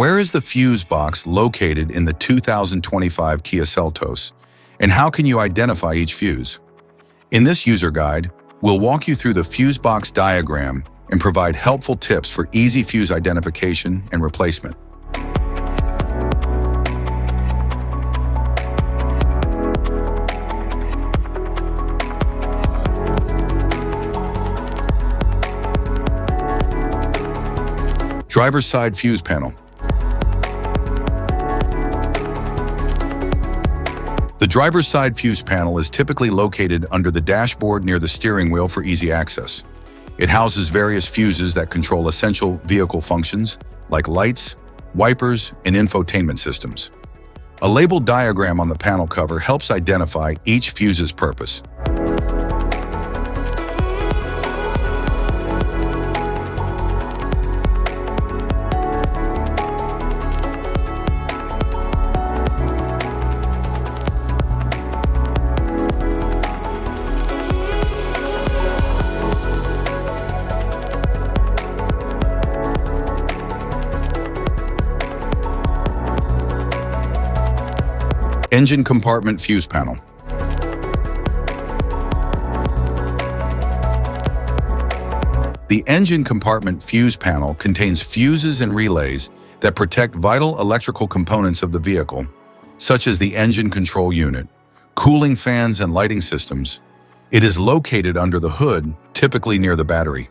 Where is the fuse box located in the 2025 Kia Seltos, and how can you identify each fuse? In this user guide, we'll walk you through the fuse box diagram and provide helpful tips for easy fuse identification and replacement. Driver's side fuse panel. The driver's side fuse panel is typically located under the dashboard near the steering wheel for easy access. It houses various fuses that control essential vehicle functions like lights, wipers, and infotainment systems. A labeled diagram on the panel cover helps identify each fuse's purpose. Engine compartment fuse panel. The engine compartment fuse panel contains fuses and relays that protect vital electrical components of the vehicle, such as the engine control unit, cooling fans, and lighting systems. It is located under the hood, typically near the battery.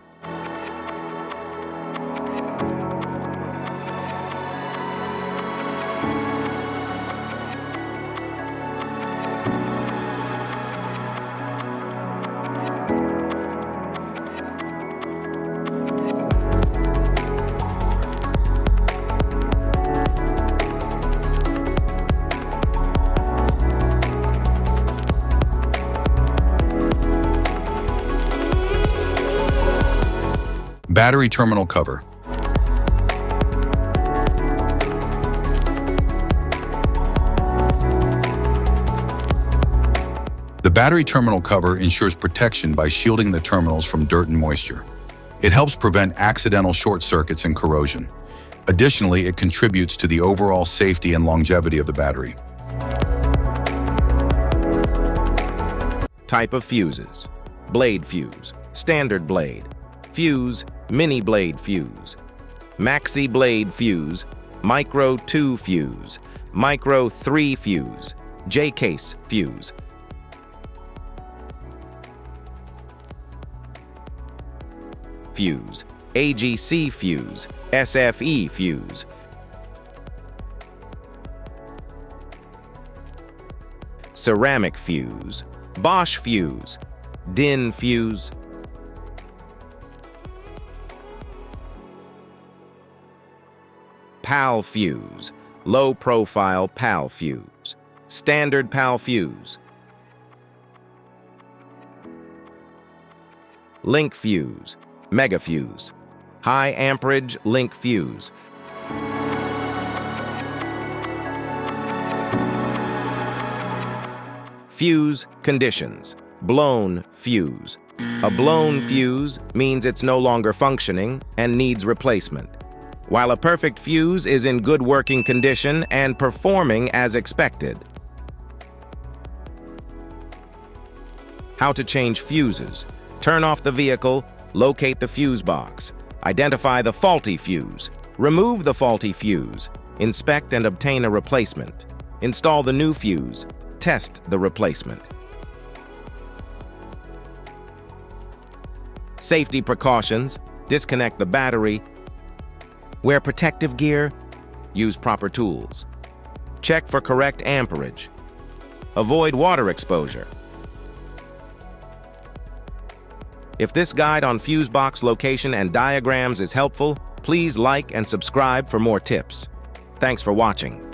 Battery terminal cover. The battery terminal cover ensures protection by shielding the terminals from dirt and moisture. It helps prevent accidental short circuits and corrosion. Additionally, it contributes to the overall safety and longevity of the battery. Type of fuses: blade fuse, standard blade, fuse, mini blade fuse, maxi blade fuse, micro 2 fuse, micro 3 fuse, J-case fuse. Fuse, AGC fuse, SFE fuse. Ceramic fuse, Bosch fuse, DIN fuse. PAL fuse, low profile PAL fuse, standard PAL fuse. Link fuse, mega fuse, high amperage link fuse. Fuse conditions: blown fuse. A blown fuse means it's no longer functioning and needs replacement, while a perfect fuse is in good working condition and performing as expected. How to change fuses: turn off the vehicle, locate the fuse box, identify the faulty fuse, remove the faulty fuse, inspect and obtain a replacement, install the new fuse, test the replacement. Safety precautions: disconnect the battery, wear protective gear, use proper tools, check for correct amperage, avoid water exposure. If this guide on fuse box location and diagrams is helpful, please like and subscribe for more tips. Thanks for watching.